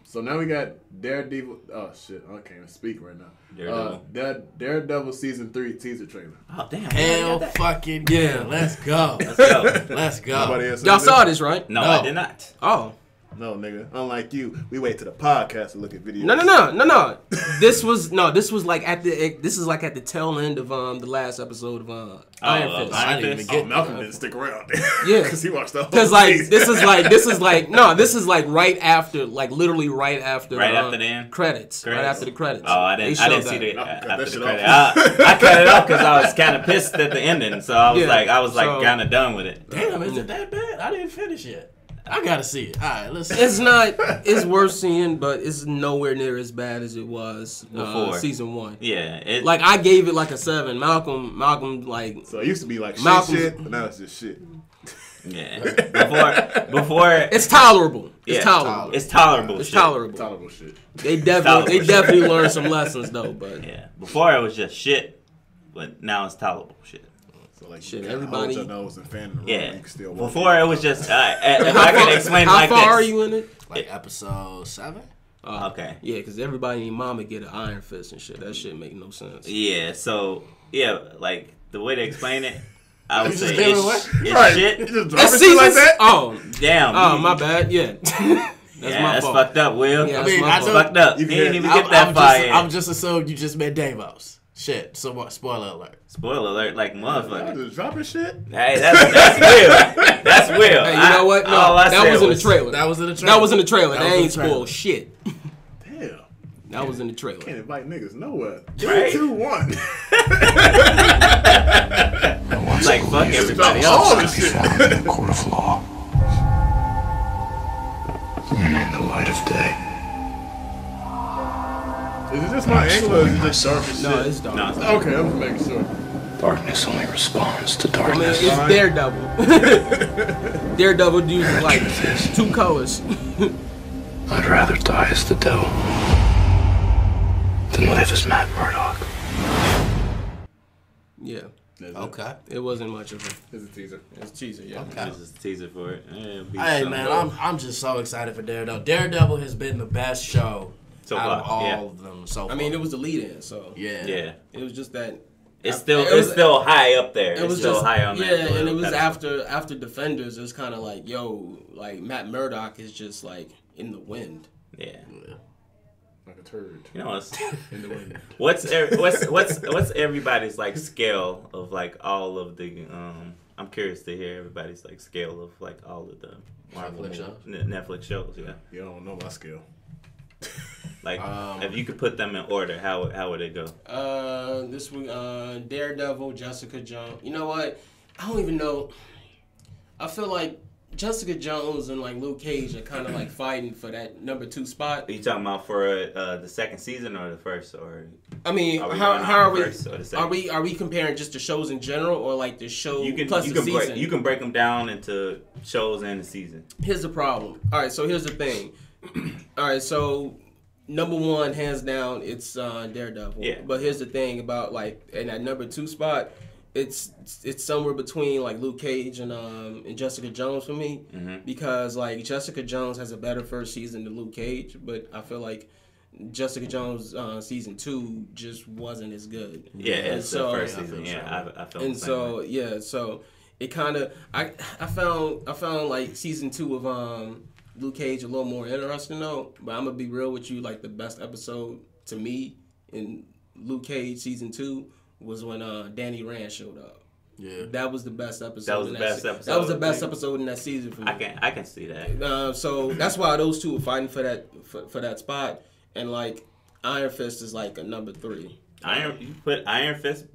So now we got Daredevil. Oh shit, I can't even speak right now. Daredevil season 3 teaser trailer. Oh damn! Hell fucking yeah! Let's go. Let's go. Y'all saw this, right? No, I did not. Oh. No, nigga. Unlike you, we wait to the podcast to look at videos. No. This was like at the tail end of the last episode of Iron Fist. I didn't even get Malcolm didn't stick around. Yeah, because he watched the whole. Because this is like right after, like literally right after the end credits. Right after the credits. Oh, I didn't see the after the credits. I cut it off because I was kind of pissed at the ending, so I was kind of done with it. Damn, is it that bad? I didn't finish yet. I gotta see it. All right, listen. It's worth seeing, but it's nowhere near as bad as it was before season 1. Yeah, like I gave it like a 7. Malcolm, like. So it used to be like shit, but now it's just shit. Yeah. Before. It's tolerable. Yeah, it's tolerable. It's tolerable. It's tolerable. Tolerable shit. They definitely learned some lessons though, but yeah. Before it was just shit, but now it's tolerable shit. So like shit, everybody. Hold your nose and fan in the room. Yeah. You can still Before it was just. If I can explain it like this. How far are you in it? Like episode 7. Okay. Yeah, because everybody and mama get an Iron Fist and shit. That shit make no sense. Yeah. So like the way to explain it. I would say it's shit. You just dropping shit like that? Oh, damn. Oh, my bad. Yeah. That's fucked up, Will. Yeah, that's fucked up. You didn't even get that far. I'm just assuming you just met Davos. Shit. So what? Spoiler alert. Spoiler alert, like motherfucker. Just dropping shit. Hey, that's Will. That's Will. Hey, you know what? No, that was in the trailer. That was in the trailer. That ain't spoiled shit. Damn. That was in the trailer. Can't invite niggas nowhere. Right? 2, 1. Like fuck everybody else. All this shit. Found in the court of law. And in the light of day. Is it just my angle or is it just dark as shit? No, it's dark. No, okay, I'm just making sure. Darkness only responds to I mean, darkness. it's Daredevil. Daredevil uses like 2 colors. I'd rather die as the devil than live as Matt Murdock. Yeah. Okay. It wasn't much of a. It's a teaser. It's a teaser, yeah. Okay. This is a teaser for it. Hey man, I'm just so excited for Daredevil. Daredevil has been the best show out of all of them so far. I mean, it was the lead-in, so yeah. It was just that. It's still high up there. It's still high on that. Yeah, and it was after Defenders. It was kind of like, yo, like Matt Murdock is just like in the wind. Yeah. Like a turd. You know what's in the wind. What's everybody's like scale of like all of the I'm curious to hear everybody's like scale of like all of the Marvel Netflix shows. Yeah. You don't know my scale. Like if you could put them in order, how would it go? This week, Daredevil, Jessica Jones. You know what? I don't even know. I feel like Jessica Jones and like Luke Cage are kind of like fighting for that number 2 spot. Are you talking about for the second season or the first? Or I mean, how are we comparing just the shows in general or like the show plus the season? You can break them down into shows and the season. Here's the problem. All right, so here's the thing. All right, so number 1, hands down, it's Daredevil. Yeah. But here's the thing about like in that number 2 spot. It's somewhere between like Luke Cage and Jessica Jones for me, because like Jessica Jones has a better first season than Luke Cage, but I feel like Jessica Jones season 2 just wasn't as good. Yeah, it's the first season. Yeah, I feel. And so so it kind of I found like season 2 of Luke Cage a little more interesting though. But I'm gonna be real with you, like the best episode to me in Luke Cage season 2. Was when Danny Rand showed up. Yeah, that was the best episode. That was the best episode. That was the best episode in that season for me. I can see that. So that's why those two were fighting for that spot. And like Iron Fist is like a number 3. You put Iron Fist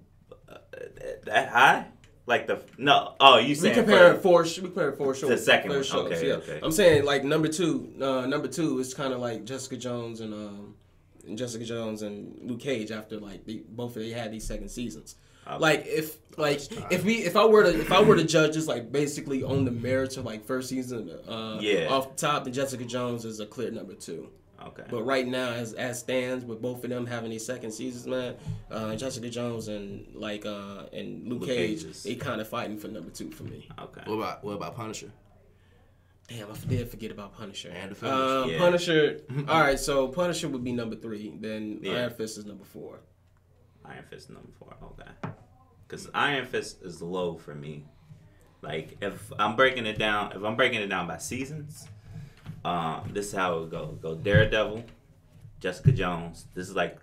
that high? Like you saying we compare 4 shows. The second one. Shows, okay, yeah. okay. I'm saying like number 2. Number 2 is kind of like Jessica Jones and Luke Cage after like both of they had these second seasons. Okay. Like if I were to judge this like basically on the merits of like first season off the top, then Jessica Jones is a clear number 2. Okay. But right now as stands with both of them having these second seasons, man, Jessica Jones and Luke Cage, they kind of fighting for number 2 for me. Okay. What about Punisher? Damn, I did forget about Punisher. And Punisher. All right, so Punisher would be number 3. Then Iron Fist is number 4. Iron Fist is number 4. Okay. Because Iron Fist is low for me. Like if I'm breaking it down by seasons, this is how it would go. Go Daredevil, Jessica Jones. This is like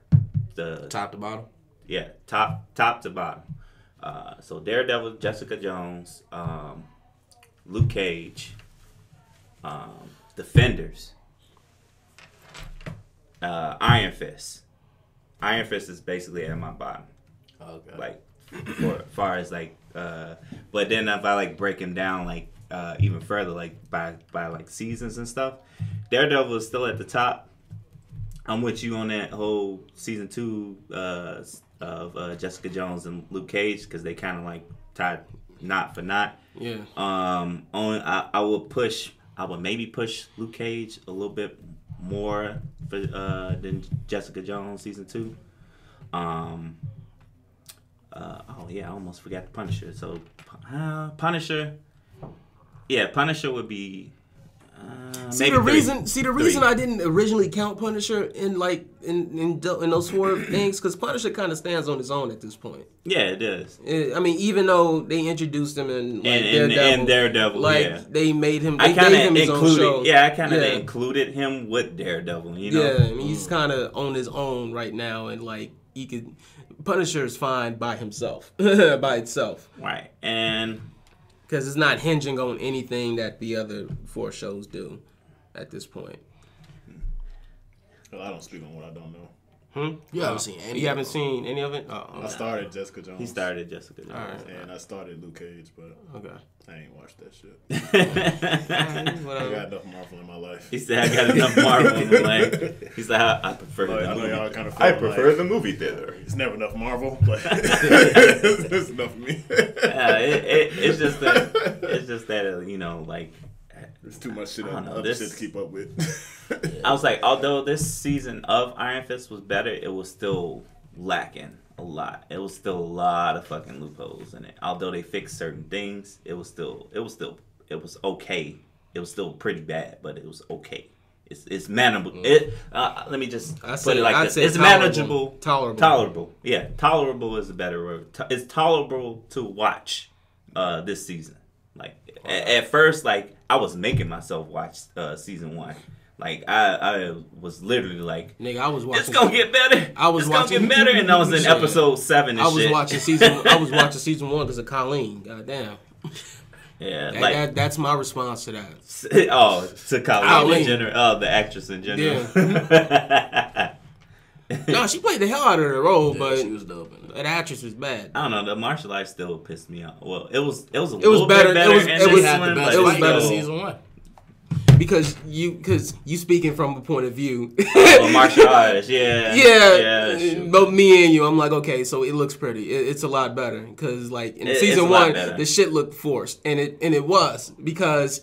the top to bottom. Yeah, top to bottom. So Daredevil, Jessica Jones, Luke Cage, Defenders, Iron Fist. Iron Fist is basically at my bottom. Okay. Like, for as far as like, but then if I like break him down like even further, like by like seasons and stuff, Daredevil is still at the top. I'm with you on that whole season 2 of Jessica Jones and Luke Cage because they kind of like tied knot for knot. Yeah. I would maybe push Luke Cage a little bit more for than Jessica Jones season 2. I almost forgot the Punisher. So Punisher, Punisher would be. The reason I didn't originally count Punisher in those 4 things because Punisher kind of stands on his own at this point. Yeah, it does. I mean, even though they introduced him in Daredevil, they made him. They gave him his own show. Yeah, I kind of included him with Daredevil. You know. Yeah, I mean, he's kind of on his own right now, and like he could. Punisher is fine by himself, by itself. Right, and. Because it's not hinging on anything that the other 4 shows do at this point. Well, I don't speak on what I don't know. You haven't seen any. You haven't seen any of it. Oh, okay. I started Jessica Jones. He started Jessica Jones, and I started Luke Cage, but I ain't watched that shit. I got enough Marvel in my life. He said I got enough Marvel in my life. He said I prefer the movie. I prefer the movie theater. It's never enough Marvel, but it's enough for me. It's just that you know, like. There's too much shit shit to keep up with. I was like, although this season of Iron Fist was better, it was still lacking a lot. It was still a lot of fucking loopholes in it. Although they fixed certain things, it was okay. It was still pretty bad, but it was okay. It's manageable. Let me just put it like this. It's manageable. Tolerable. Yeah, tolerable is a better word. It's tolerable to watch this season. Like at first, like I was making myself watch season 1. Like I was literally like, nigga, I was watching. It's gonna get better. It's gonna get better, and I was in episode 7. And watching season. I was watching season 1 because of Colleen. Goddamn. Yeah, that's my response to that. To Colleen in general. Oh, the actress in general. Yeah. No, she played the hell out of the role, but she was dope. That actress was bad. I don't know. The martial arts still pissed me off. Well, it was better. It was better season 1. Because you speaking from a point of view. Martial arts, yeah. Both me and you, I'm like, okay, so it looks pretty. It's a lot better because like in season 1, the shit looked forced, and it was because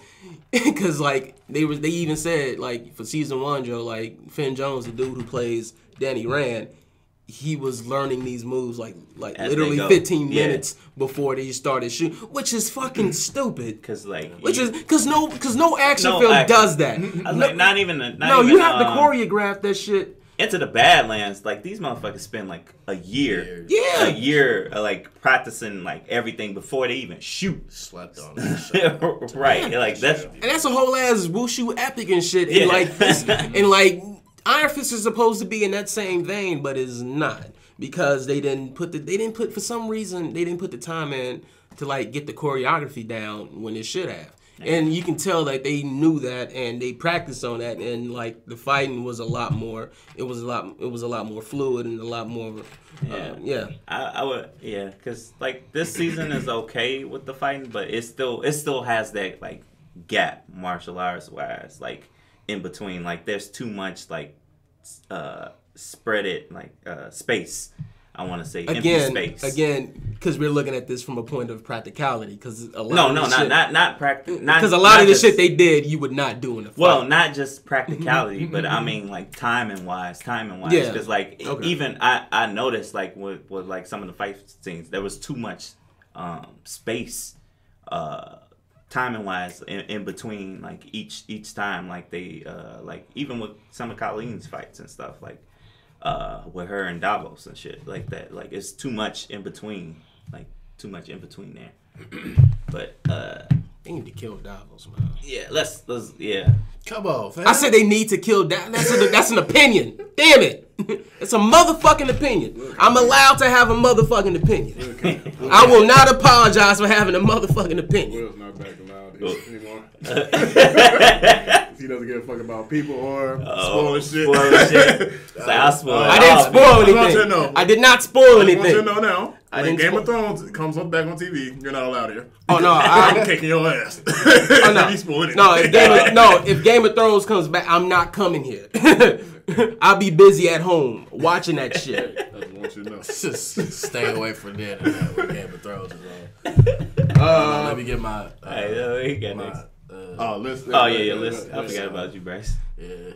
like they even said like for season 1, Joe, like Finn Jones, the dude who plays Danny Rand, he was learning these moves like literally 15 minutes before they started shooting, which is fucking stupid. Because no action film does that. I was like, not even you have to choreograph that shit. Into the Badlands, like these motherfuckers spend like a year, like practicing like everything before they even shoot. Slept on that. Right, like that's a whole ass wushu epic and shit, and like. Iron Fist is supposed to be in that same vein, but is not because they didn't put for some reason they didn't put the time in to like get the choreography down when it should have. And you can tell that they knew that and they practiced on that, and like the fighting was a lot more. It was a lot more fluid and a lot more. I would because like this season is okay with the fighting, but it still has that like gap martial arts wise like. In between, like there's too much like spread it like space. I want to say empty space again because we're looking at this from a point of practicality. Because not practical. Because a lot of the shit they did, you would not do in a fight. Well, not just practicality, but I mean like timing wise. Yeah. Because like even I noticed like with like some of the fight scenes, there was too much space. timing wise in between like each time, like they like even with some of Colleen's fights and stuff, like with her and Davos and shit like that, like it's too much in between, like too much in between there. But they need to kill Davos, man. Yeah, let's yeah. Come on, fam. I said they need to kill Davos. That's an opinion. Damn it. It's a motherfucking opinion. I'm allowed to have a motherfucking opinion. I will not apologize for having a motherfucking opinion. Will's not back allowed anymore. He doesn't give a fuck about people or spoiling shit. I spoil. I didn't spoil anything. I did not spoil anything. I want you to know now. When Game of Thrones comes up back on TV, you're not allowed here. Oh no, I'm kicking your ass. Oh, no. You spoil anything. If Game of Thrones comes back, I'm not coming here. I'll be busy at home watching that shit. I just want you to know. Just stay away from dinner when Game of Thrones is on. Let me get my. List. Your list. I forgot about you, Bryce. Yeah.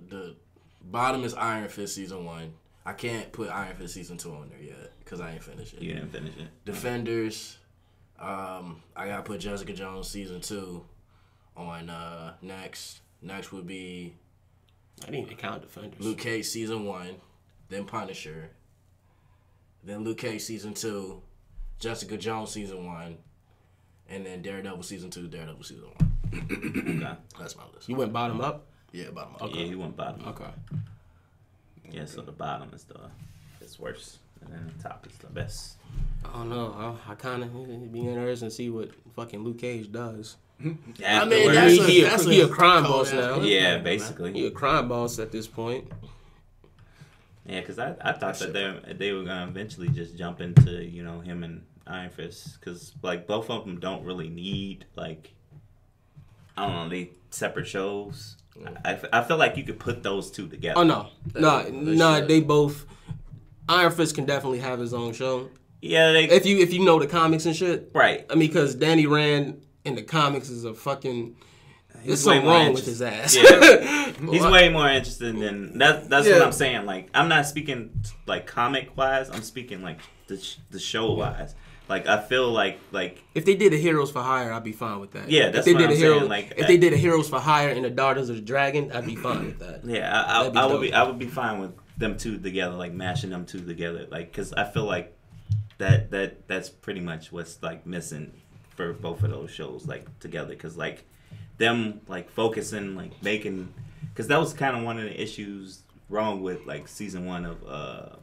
The bottom is Iron Fist season 1. I can't put Iron Fist season 2 on there yet because I ain't finished it. You didn't finish it. Defenders. I gotta put Jessica Jones season 2 on next. Next would be. I didn't even count Defenders. Luke Cage season 1, then Punisher, then Luke Cage season 2, Jessica Jones season 1, and then Daredevil season 2, Daredevil season 1. Okay. That's my list. You went bottom up? Yeah, bottom up. Okay. Yeah, you went bottom. Okay. Yeah, so the bottom is it's worse, and then the top is the best. I don't know. I kind of be interested to see what fucking Luke Cage does. I mean, he a crime boss now. Yeah, basically. He a crime boss at this point. Yeah, because I thought that they were going to eventually just jump into, him and Iron Fist. Because, like, both of them don't really need, like, I don't know, they separate shows. I feel like you could put those two together. Oh, no. They both... Iron Fist can definitely have his own show. Yeah, if you know the comics and shit. Right. I mean, because Danny Rand in the comics is a fucking... There's something wrong with his ass. Yeah. He's way more interested than... That's what I'm saying. Like, I'm not speaking, like, comic-wise. I'm speaking, like, the show-wise. Like, I feel like... If they did a Heroes for Hire, I'd be fine with that. Yeah, that's what I'm saying. Like, if they did a Heroes for Hire and the Daughters of the Dragon, I'd be fine with that. Yeah, I would be fine with them two together, like, mashing them two together. Like, because I feel like that's pretty much what's, like, missing for both of those shows, like, together. Because, like, them, like, focusing, like, making... Because that was kind of one of the issues wrong with, like, season 1 of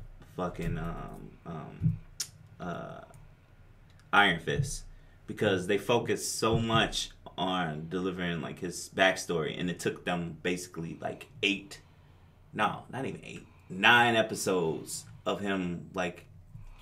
Iron Fist. Because they focused so much on delivering, like, his backstory. And it took them basically, like, 9 episodes of him, like,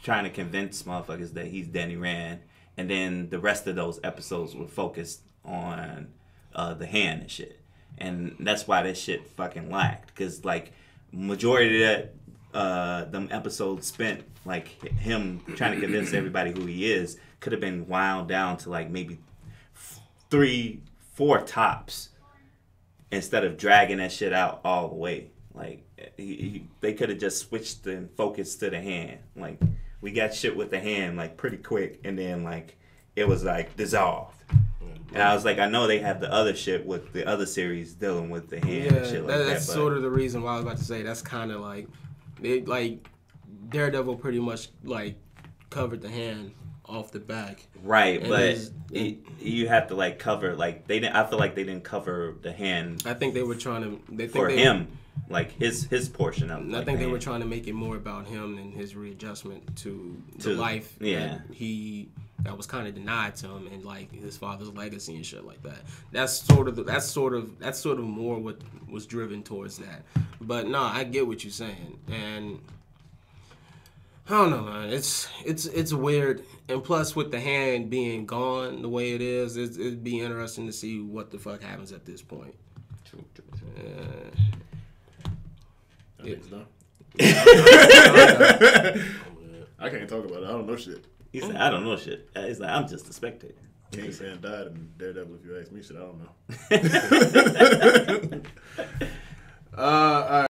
trying to convince motherfuckers that he's Danny Rand. And then the rest of those episodes were focused on the hand and shit. And that's why this shit fucking lacked. Because, like, majority of that, them episodes spent, like, him trying to convince everybody who he is could have been wound down to, like, maybe 3-4 tops. Instead of dragging that shit out all the way. Like, they could have just switched the focus to the hand. Like, we got shit with the hand, like, pretty quick. And then, like, it was, like, dissolved. And I was like, I know they have the other shit with the other series dealing with the hand and shit like that. That's sort of the reason why I was about to say that's kind of like, Daredevil pretty much, like, covered the hand off the back. Right, but you have to, like, cover, like, I feel like they didn't cover the hand. I think they were trying to... for him. Like, his portion of it. I think they were trying to make it more about him and his readjustment to the life that was kind of denied to him, and, like, his father's legacy and shit like that. That's sort of more what was driven towards that. But no, I get what you're saying, and I don't know, man. It's weird, and plus with the hand being gone the way it is, it'd be interesting to see what the fuck happens at this point. True. I think it's done. I can't talk about it. I don't know shit. He said, I don't know shit. He's like, I'm just a spectator. Kingsman died in Daredevil, if you ask me shit, I don't know. All right.